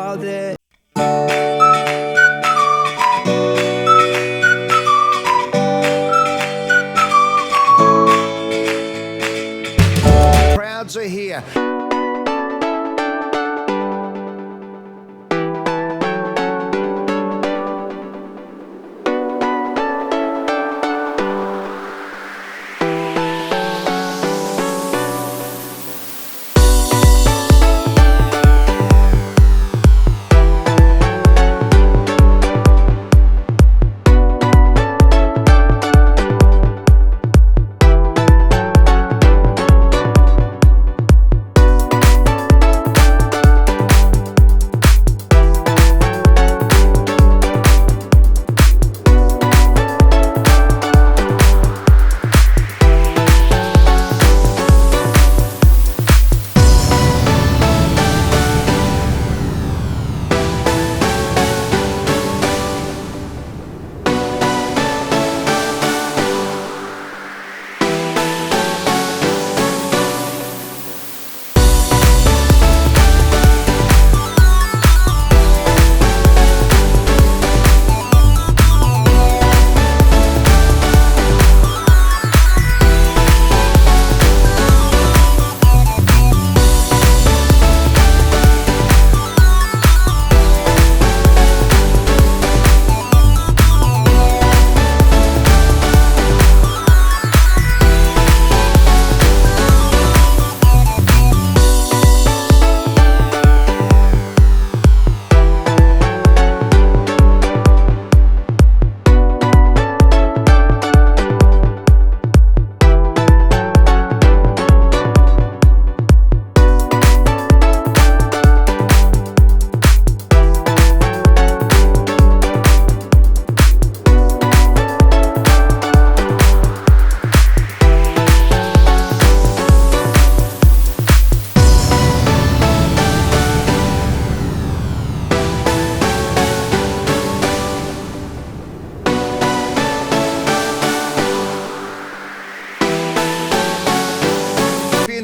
about it. Crowds are here.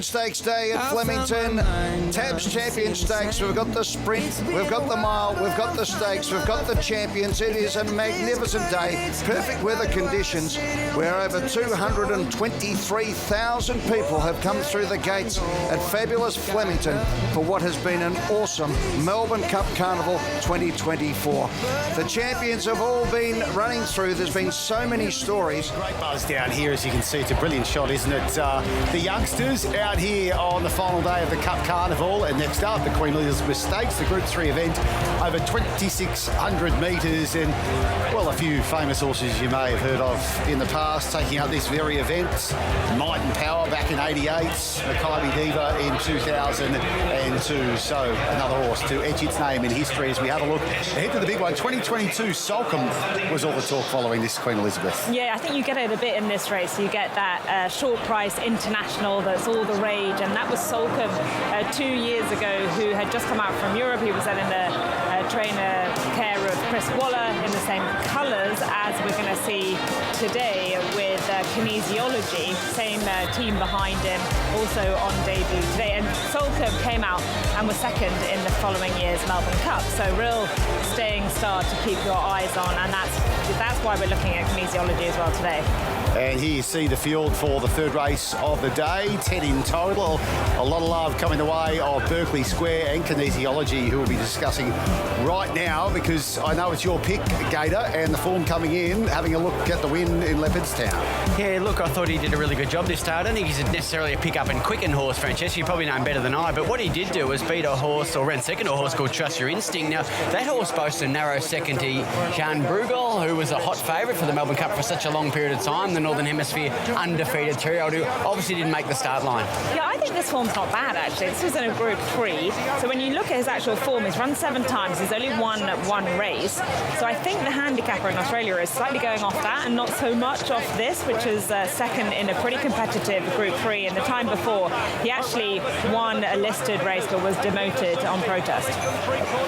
Stakes Day at Flemington, Tabs Champion Stakes. We've got the sprint, we've got the mile, we've got the stakes, we've got the champions. It is a magnificent day, perfect weather conditions, where over 223,000 people have come through the gates at fabulous Flemington for what has been an awesome Melbourne Cup Carnival 2024. The champions have all been running through. There's been so many stories. Great buzz down here, as you can see. It's a brilliant shot, isn't it? The youngsters out here on the final day of the Cup Carnival. And next up, the Queen Elizabeth Stakes, the Group 3 event, over 2,600 metres. And, well, a few famous horses you may have heard of in the past taking up this very event. Might and Power back in 88, Mackay Diva in 2002. So another horse to etch its name in history as we have a look ahead to the big one. 2022, Salcombe was all the talk following this Queen Elizabeth. Yeah, I think you get it a bit in this race. You get that short price international that's all the rage, and that was Salcombe 2 years ago, who had just come out from Europe. He was then in the trainer care of Chris Waller in the same colours as we're going to see today with Kinesiology, same team behind him, also on debut today. And Salcombe came out and was second in the following year's Melbourne Cup, so real staying star to keep your eyes on, and that's why we're looking at Kinesiology as well today. And here you see the field for the third race of the day, 10 in total. A lot of love coming the way of Berkeley Square and Kinesiology, who we'll be discussing right now, because I know it's your pick, Gator, and the form coming in, having a look at the win in Leopardstown. Yeah, look, I thought he did a really good job this day. I don't think he's necessarily a pick-up and quicken horse, Francesca. You probably know him better than I, but what he did do was beat a horse, or ran second to a horse called Trust Your Instinct. Now, that horse boasted a narrow second to Jean Bruegel, who was a hot favourite for the Melbourne Cup for such a long period of time. The Northern Hemisphere undefeated 3-year-old who obviously didn't make the start line. Yeah, I think this form's not bad, actually. This was in a Group 3, so when you look at his actual form, he's run 7 times, he's only won one race, so I think the handicapper in Australia is slightly going off that and not so much off this, which is second in a pretty competitive Group 3. And the time before, he actually won a listed race but was demoted on protest.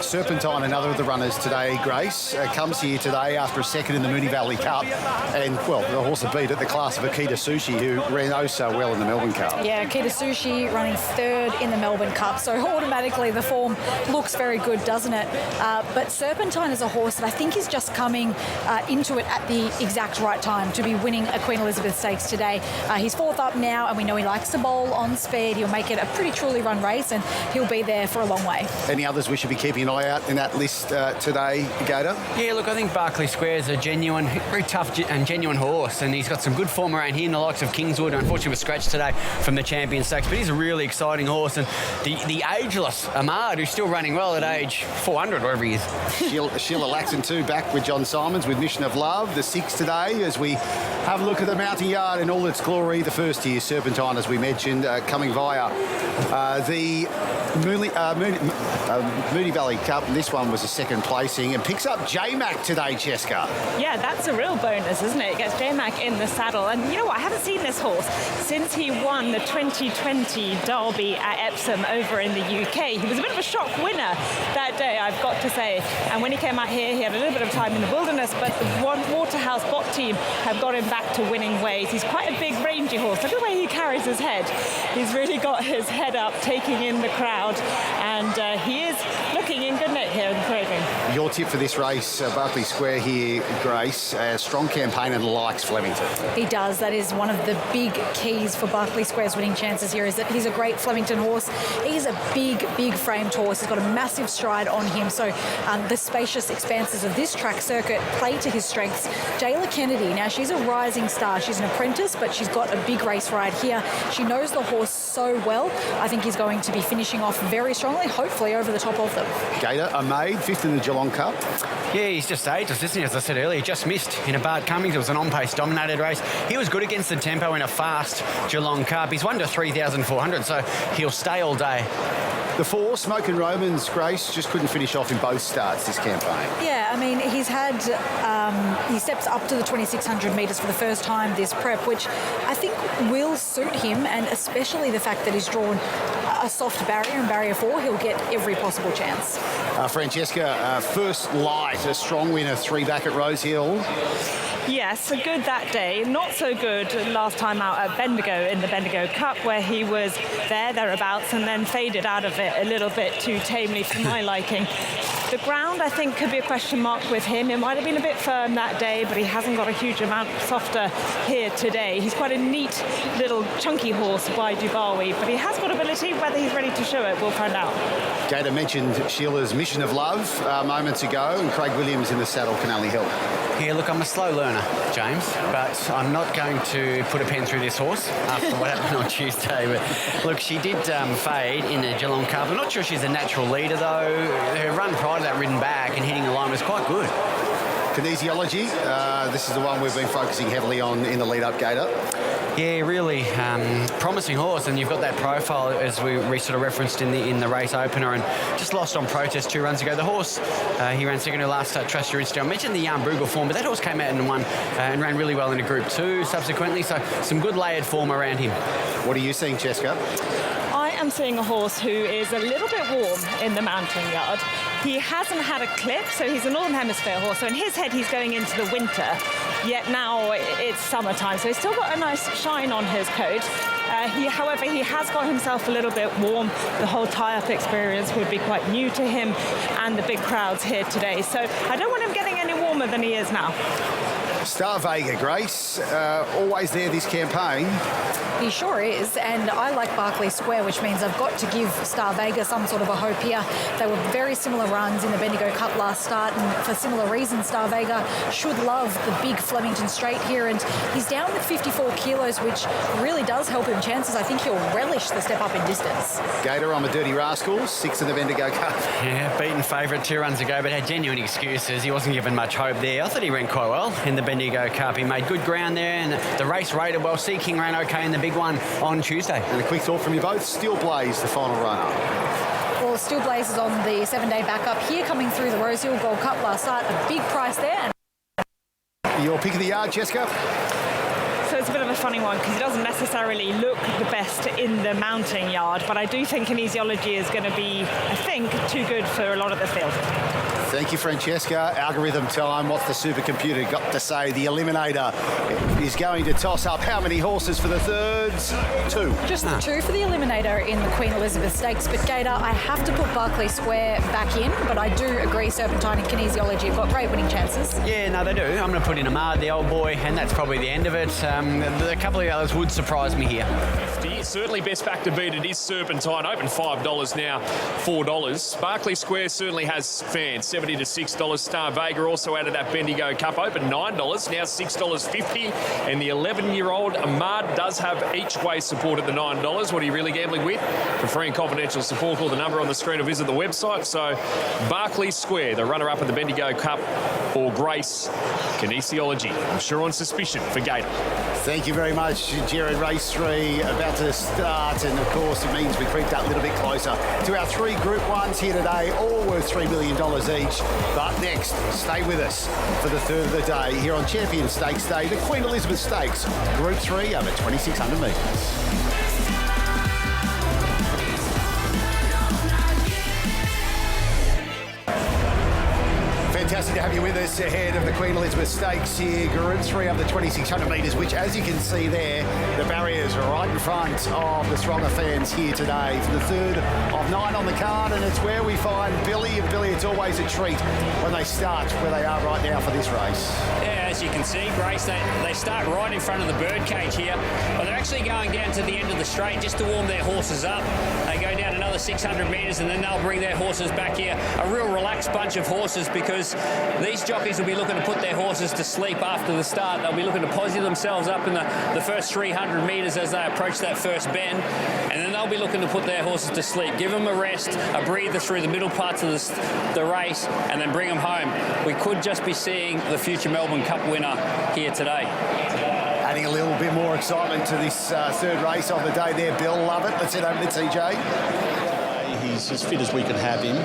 Serpentine, another of the runners today, Grace, comes here today after a second in the Moonee Valley Cup, and, well, the horse that beat lead at the class of Akita Sushi, who ran oh so well in the Melbourne Cup. Yeah, Akita Sushi running third in the Melbourne Cup, so automatically the form looks very good, doesn't it? But Serpentine is a horse that I think is just coming into it at the exact right time to be winning a Queen Elizabeth Stakes today. He's fourth up now, and we know he likes to bowl on speed. He'll make it a pretty truly run race, and he'll be there for a long way. Any others we should be keeping an eye out in that list today, Gator? Yeah, look, I think Berkeley Square is a genuine, very tough and genuine horse, and he's got some good form around here in the likes of Kingswood. Unfortunately, was scratched today from the Champion Stakes, but he's a really exciting horse. And the ageless Ahmad, who's still running well at age 400, wherever he is. Sheila Laxon too, back with John Simons with Mission of Love. The 6 today as we have a look at the Mounting Yard in all its glory. The first here, Serpentine, as we mentioned, coming via the Moonee Valley Cup. This one was a second placing and picks up J-Mac today, Cheska. Yeah, that's a real bonus, isn't it? It gets J-Mac in the saddle. And you know what? I haven't seen this horse since he won the 2020 Derby at Epsom over in the UK. He was a bit of a shock winner that day, I've got to say. And when he came out here, he had a little bit of time in the wilderness, but the Waterhouse Bot team have got him back to winning ways. He's quite a big, rangy horse. Look at the way he carries his head. He's really got his head up, taking in the crowd, and he is looking in good nick here in the proving. Your tip for this race, Berkeley Square here, Grace, a strong campaign and likes Flemington. He does. That is one of the big keys for Berkeley Square's winning chances here, is that he's a great Flemington horse. He's a big framed horse. He's got a massive stride on him, so the spacious expanses of this track circuit play to his strengths. Jayla Kennedy, now she's a rising star. She's an apprentice, but she's got a big race ride here. She knows the horse so well. I think he's going to be finishing off very strongly, hopefully over the top of them. Gator, Ahmad, 5th in the Geelong Cup. Yeah, he's just ageless, isn't he? As I said earlier, he just missed in a Bart Cummings. It was an on-pace dominated race. He was good against the tempo in a fast Geelong Cup. He's won to 3,400, so he'll stay all day. The 4, Smoke and Romans, Grace, just couldn't finish off in both starts this campaign. Yeah, I mean, he's had, he steps up to the 2,600 metres for the first time this prep, which I think will suit him, and especially the fact that he's drawn a soft barrier in barrier 4, he'll get every possible chance. Francesca, first light, a strong winner, 3 back at Rosehill. Yes, good that day. Not so good last time out at Bendigo in the Bendigo Cup, where he was thereabouts, and then faded out of it a little bit too tamely for my liking. The ground, I think, could be a question mark with him. It might have been a bit firm that day, but he hasn't got a huge amount softer here today. He's quite a neat little chunky horse by Dubawi, but he has got ability. Whether he's ready to show it, we'll find out. Gator mentioned Sheila's Mission of Love moments ago, and Craig Williams in the saddle can only help. Yeah, look, I'm a slow learner, James, but I'm not going to put a pen through this horse after what happened on Tuesday. But look, she did fade in the Geelong Cup. I'm not sure she's a natural leader, though. Her run prior to that ridden back and hitting the line was quite good. Kinesiology, this is the one we've been focusing heavily on in the lead-up, Gator. Yeah, really promising horse, and you've got that profile as we sort of referenced in the race opener, and just lost on protest 2 runs ago. The horse, he ran second to last Trust Your Instinct. I mentioned the Brugal form, but that horse came out and won and ran really well into Group 2 subsequently, so some good layered form around him. What are you seeing, Cheska? I am seeing a horse who is a little bit warm in the Mounting Yard. He hasn't had a clip, so he's a Northern Hemisphere horse, so in his head he's going into the winter, yet now it's summertime, so he's still got a nice shine on his coat. However, he has got himself a little bit warm. The whole tie-up experience would be quite new to him, and the big crowds here today, so I don't want him getting any warmer than he is now. Star Vega, Grace, always there this campaign. He sure is, and I like Berkeley Square, which means I've got to give Star Vega some sort of a hope here. They were very similar runs in the Bendigo Cup last start, and for similar reasons, Star Vega should love the big Flemington Straight here, and he's down with 54 kilos, which really does help him chances. I think he'll relish the step up in distance. Gator on the Dirty Rascals, 6th in the Bendigo Cup. Yeah, beaten favourite 2 runs ago, but had genuine excuses. He wasn't given much hope there. I thought he ran quite well in the Bendigo Cup. He made good ground there, and the race rated well. Sea King ran okay in the big one on Tuesday. And a quick thought from you both. Steel Blaze, the final runner. Well, Steel Blaze is on the 7-day backup here, coming through the Rosehill Gold Cup last start. A big price there. Your pick of the yard, Cheska? So it's a bit of a funny one because he doesn't necessarily look the best in the mounting yard, but I do think kinesiology is going to be, I think, too good for a lot of the field. Thank you, Francesca. Algorithm time. What's the supercomputer got to say? The Eliminator is going to toss up how many horses for the thirds? 2. Just the 2 for the Eliminator in the Queen Elizabeth Stakes. But Gator, I have to put Berkeley Square back in, but I do agree Serpentine and Kinesiology have got great winning chances. Yeah, no, they do. I'm going to put in Ahmad, the old boy, and that's probably the end of it. A couple of others would surprise me here. Certainly best back to beat it is Serpentine, open $5 now, $4. Berkeley Square certainly has fans, $70 to $6. Star Vega also out of that Bendigo Cup, open $9, now $6.50. And the 11-year-old Ahmad does have each way support at the $9. What are you really gambling with? For free and confidential support, call the number on the screen or visit the website. So Berkeley Square, the runner-up at the Bendigo Cup, or Grace Kinesiology. I'm sure on suspicion for Gator. Thank you very much, Jared. Race 3 about to start, and of course it means we creeped up a little bit closer to our 3 Group 1s here today, all worth $3 million each. But next, stay with us for the third of the day here on Champion Stakes Day, the Queen Elizabeth Stakes, Group 3 over 2,600 metres. Fantastic to have you with us ahead of the Queen Elizabeth Stakes here, Group 3 up the 2,600 metres, which, as you can see there, the barriers are right in front of the throng of fans here today for the third of 9 on the card, and it's where we find Billy. And Billy, it's always a treat when they start where they are right now for this race. Yeah, as you can see, Grace, they start right in front of the birdcage here, but they're actually going down to the end of the straight just to warm their horses up. They go down another 600 metres and then they'll bring their horses back here. A real relaxed bunch of horses, because these jockeys will be looking to put their horses to sleep after the start. They'll be looking to posse themselves up in the first 300 metres as they approach that first bend, and then they'll be looking to put their horses to sleep, give them a rest, a breather through the middle parts of the race, and then bring them home. We could just be seeing the future Melbourne Cup winner here today. Adding a little bit more excitement to this third race of the day there, Bill. Love it. Let's head over to TJ. He's as fit as we can have him.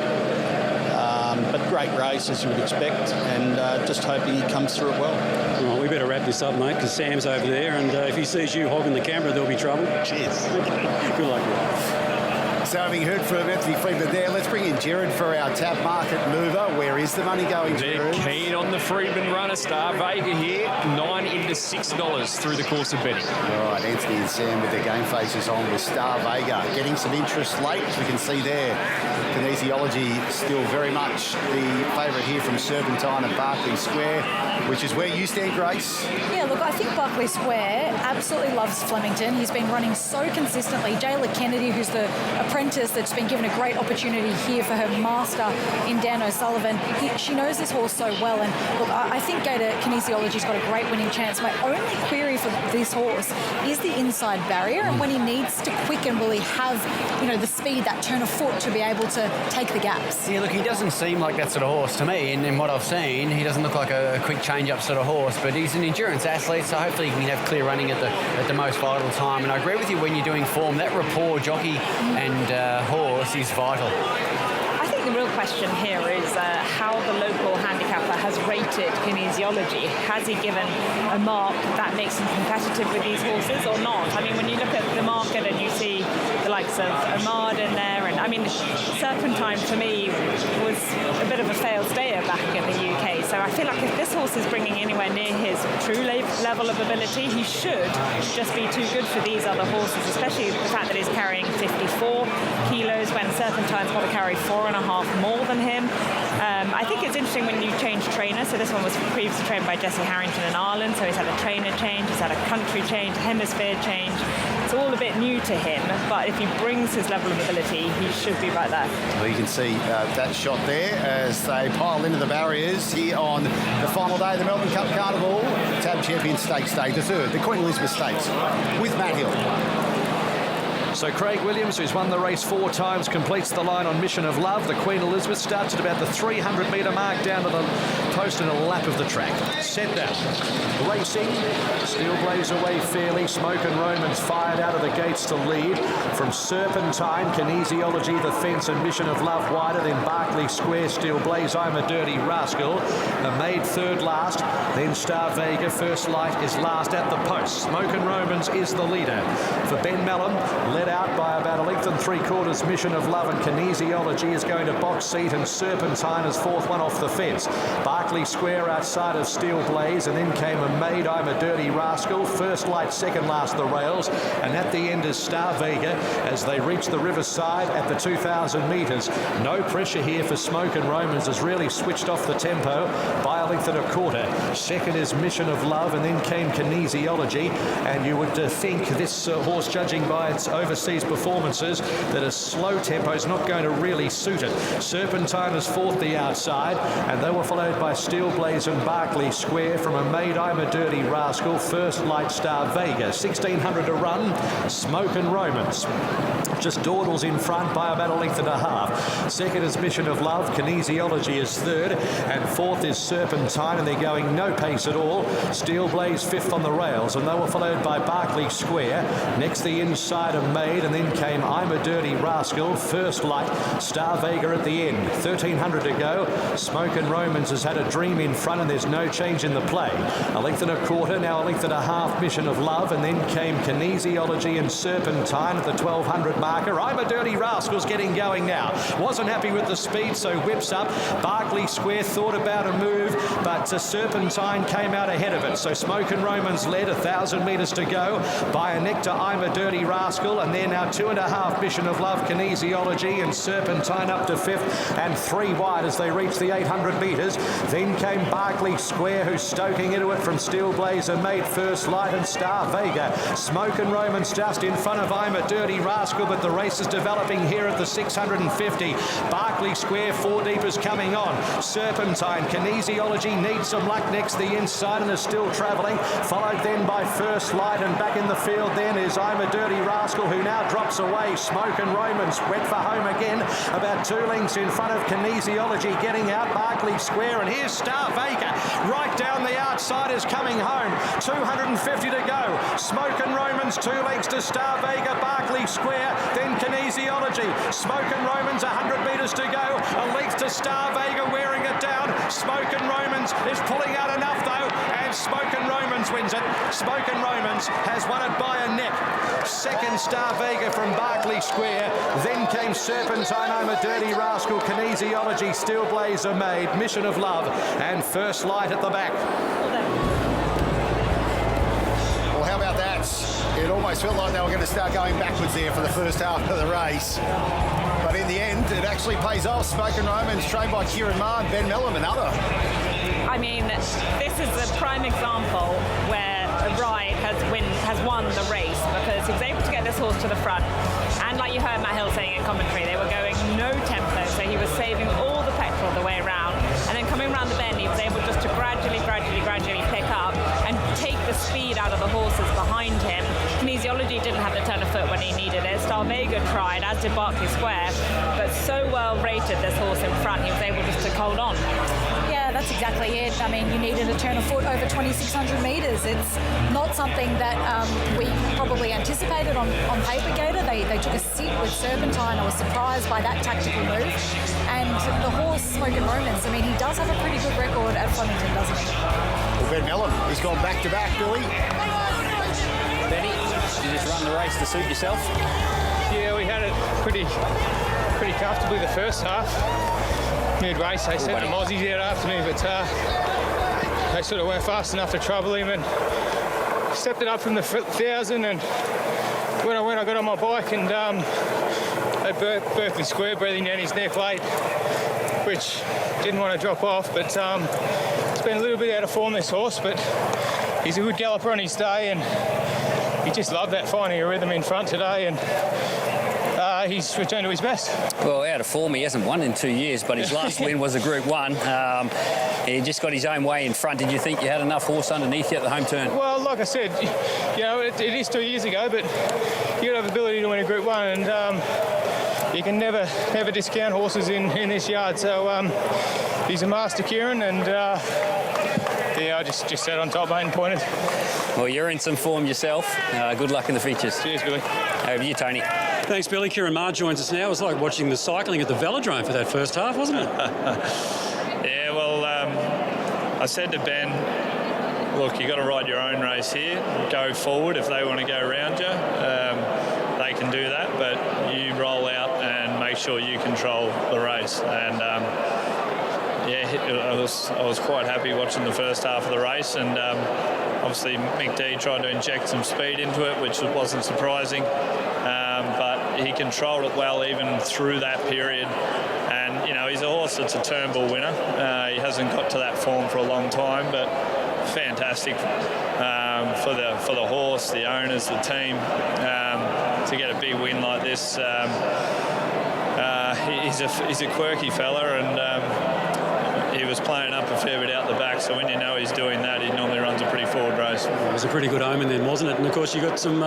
But great race, as you would expect, and just hoping he comes through it well. Well, we better wrap this up, mate, because Sam's over there, and if he sees you hogging the camera, there'll be trouble. Cheers. Good luck. So having heard from Anthony Freeman there, let's bring in Jared for our tab market mover. Where is the money going, Jared? They're keen on the Freeman runner, Star Vega here, $9 into $6 through the course of betting. All right, Anthony and Sam with their game faces on with Star Vega. Getting some interest late, as we can see there. Kinesiology still very much the favourite here from Serpentine and Berkeley Square, which is where you stand, Grace. Yeah, look, I think Berkeley Square absolutely loves Flemington. He's been running so consistently. Jayla Kennedy, who's the apprentice that's been given a great opportunity here for her master in Dan O'Sullivan, she knows this horse so well. And look, I think Gator Kinesiology's got a great winning chance. My only query for this horse is the inside barrier, and when he needs to quicken, will he have, the speed, that turn of foot to be able to take the gaps? Yeah, look, he doesn't seem like that sort of horse to me, and in what I've seen, he doesn't look like a quick change-up sort of horse, but he's an endurance athlete, so hopefully he can have clear running at the most vital time. And I agree with you, when you're doing form, that rapport jockey and horse is vital. I think the real question here is how the local handicapper has rated Kinesiology. Has he given a mark that makes him competitive with these horses or not? I mean, when you look at the market and you see the likes of Ahmad in there, and I mean, Serpentine for me was a bit of a failed stayer back in the UK. So I feel like if this horse is bringing anywhere near his true level of ability, he should just be too good for these other horses, especially the fact that he's carrying 54 kilos when Serpentine's got to carry 4.5 more than him. I think it's interesting when you change trainer. So this one was previously trained by Jesse Harrington in Ireland, so he's had a trainer change, he's had a country change, a hemisphere change. It's all a bit new to him, but if he brings his level of ability, he should be right there. Well, you can see that shot there as they pile into the barriers here on the final day of the Melbourne Cup Carnival, Tab Champion Stakes Day, the third, the Queen Elizabeth Stakes, with Matt Hill. So Craig Williams, who's won the race 4 times, completes the line on Mission of Love. The Queen Elizabeth starts at about the 300-metre mark down to the post in a lap of the track. Set that. Racing. Steel Blaze away fairly. Smoke and Romans fired out of the gates to lead. From Serpentine, Kinesiology, the fence, and Mission of Love wider. Then Berkeley Square, Steel Blaze, I'm a Dirty Rascal. Maid third last. Then Star Vega. First Light is last at the post. Smoke and Romans is the leader. For Ben Mellon, led out by about a length and 3/4. Mission of Love, and Kinesiology is going to box seat, and Serpentine is fourth one off the fence. Berkeley Square outside of Steel Blaze, and then came a Maid, I'm a Dirty Rascal. First Light second last the rails, and at the end is Star Vega as they reach the riverside at the 2,000 metres. No pressure here for Smoke and Romans, has really switched off the tempo by a length and 1/4. Second is Mission of Love, and then came Kinesiology, and you would think this horse, judging by its overseas performances, that a slow tempo is not going to really suit it. Serpentine is fourth the outside, and they were followed by Steel Blaze and Berkeley Square. From a Maid, I'm a Dirty Rascal. First Light, Star Vega. 1,600 to run. Smoke and Romans just dawdles in front by about a length and a half. Second is Mission of Love. Kinesiology is third, and fourth is Serpentine, and they're going no pace at all. Steel Blaze fifth on the rails, and they were followed by Berkeley Square. Next the inside of Maid, and then came I'm a Dirty Rascal. First Light, Star Vega at the end. 1,300 to go. Smoke and Romans has had a dream in front, and there's no change in the play. A length and 1/4, now a length and a half Mission of Love, and then came Kinesiology and Serpentine at the 1,200 marker. I'm a Dirty Rascal's getting going now. Wasn't happy with the speed, so whips up. Berkeley Square thought about a move, but Serpentine came out ahead of it. So Smoke and Romans led, 1,000 metres to go. By a neck to I'm a Dirty Rascal, and they're now 2.5 Mission of Love, Kinesiology, and Serpentine up to fifth, and 3 wide as they reach the 800 metres. Then came Berkeley Square, who's stoking into it from Steel Blaze and Made First Light and Star Vega. Smoke and Romans just in front of I'm a Dirty Rascal, but the race is developing here at the 650. Berkeley Square, 4 deep is coming on. Serpentine, Kinesiology needs some luck next the inside and is still travelling, followed then by First Light, and back in the field then is I'm a Dirty Rascal, who now drops away. Smoke and Romans went for home again, about 2 lengths in front of Kinesiology, getting out Berkeley Square, and here's Star Vega right down the outside is coming home. 250 to go. Smoke and Romans 2 lengths to Star Vega, Berkeley Square, then Kinesiology. Smoke and Romans 100 metres to go, a length to Star Vega wearing it down. Smoke and Romans is pulling out enough though, and Smoke and Romans wins it. Smoke and Romans has won it by a neck. Second Star Vega from Berkeley Square, then came Serpentine, I'm a Dirty Rascal, Kinesiology, Steel Blaze are Made, Mission of Love, and First Light at the back. Well, how about that? It almost felt like they were going to start going backwards there for the first half of the race. But in the end, it actually pays off. Smoke and Romans, trained by Kieran Marr and Ben Mellon, another. I mean, this is a prime example where a ride has won the race, because he was able to get this horse to the front. And like you heard Matt Hill saying in commentary, they were going no tempo, so he was saving all the petrol the way around. And then coming around the bend, he was able just to gradually pick up and take the speed out of the horses behind him. Kinesiology didn't have the turn of foot when he needed it. Star Vega tried, as did Berkeley Square, but so well rated this horse in front, he was able just to hold on. Yeah, that's exactly it. I mean, you needed a turn of foot over 2,600 metres. It's not something that we probably anticipated on paper, Gator. They took a seat with Serpentine. I was surprised by that tactical move. And the horse, Smoke and Romans, I mean, he does have a pretty good record at Flemington, doesn't he? Well, Ben Mellon, he's gone back-to-back, Billy. Benny, you just run the race to suit yourself? Yeah, we had it pretty comfortably the first half. Mid-race, they sent the Mozzies out after me, but they sort of weren't fast enough to trouble him, and stepped it up from the 1,000, and when I got on my bike, and at Berkeley Square, breathing down his neck late, which didn't want to drop off, but it's been a little bit out of form, this horse, but he's a good galloper on his day, and he just loved that, finding a rhythm in front today, and he's returned to his best. Well, out of form, he hasn't won in 2 years, but his last win was a Group 1. He just got his own way in front. Did you think you had enough horse underneath you at the home turn? Well, like I said, you know, it is 2 years ago, but you got to have the ability to win a Group 1, and you can never discount horses in this yard. So he's a master, Kieran, and yeah, I just sat on top, mate, and pointed. Well, you're in some form yourself. Good luck in the features. Cheers, Billy. Over to you, Tony. Thanks, Billy. Kieran Maher joins us now. It was like watching the cycling at the velodrome for that first half, wasn't it? Yeah, well, I said to Ben, look, you got to ride your own race here. Go forward if they want to go around you. They can do that, but you roll out and make sure you control the race. And yeah, I was quite happy watching the first half of the race, and obviously Mick D tried to inject some speed into it, which wasn't surprising. But he controlled it well even through that period. And, you know, he's a horse that's a Turnbull winner. He hasn't got to that form for a long time, but fantastic for the horse, the owners, the team, to get a big win like this. He's a quirky fella, and he was playing up a fair bit out the back, so when you know he's doing that, he normally runs a pretty forward race. It was a pretty good omen then, wasn't it? And of course you got some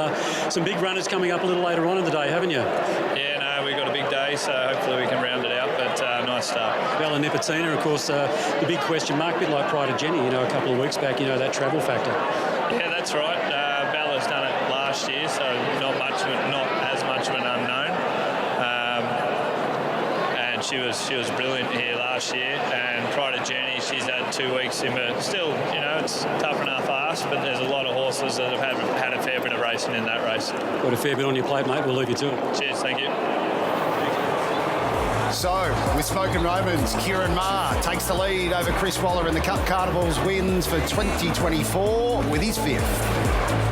big runners coming up a little later on in the day, haven't you? Yeah, no, we've got a big day, so hopefully we can round it out, but nice start. Bella Nipotina, of course, the big question mark, a bit like Pride of Jenny, you know, a couple of weeks back, you know, that travel factor. Yeah, that's right. Bella's done it last year, so not as much of an unknown. And she was brilliant here last year. And Pride of Jenny, she's had 2 weeks in, but still, you know, it's tough enough ask. But there's a lot of horses that have had a fair bit of racing in that race. Got a fair bit on your plate, mate. We'll leave you to it. Cheers, thank you. So, with Smokin' Romans, Kieran Maher takes the lead over Chris Waller in the Cup Carnival's wins for 2024 with his 5th.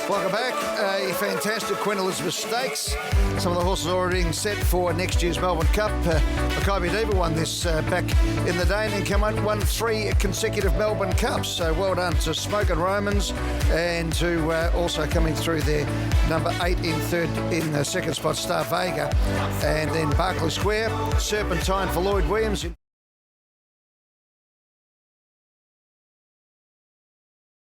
Welcome back. A fantastic Queen Elizabeth Stakes. Some of the horses already being set for next year's Melbourne Cup. Makybe Diva won this back in the day and then won 3 consecutive Melbourne Cups. So well done to Smokin' Romans, and to also coming through there, number 8 in third in the second spot, Star Vega. And then Berkeley Square, Serpentine for Lloyd Williams.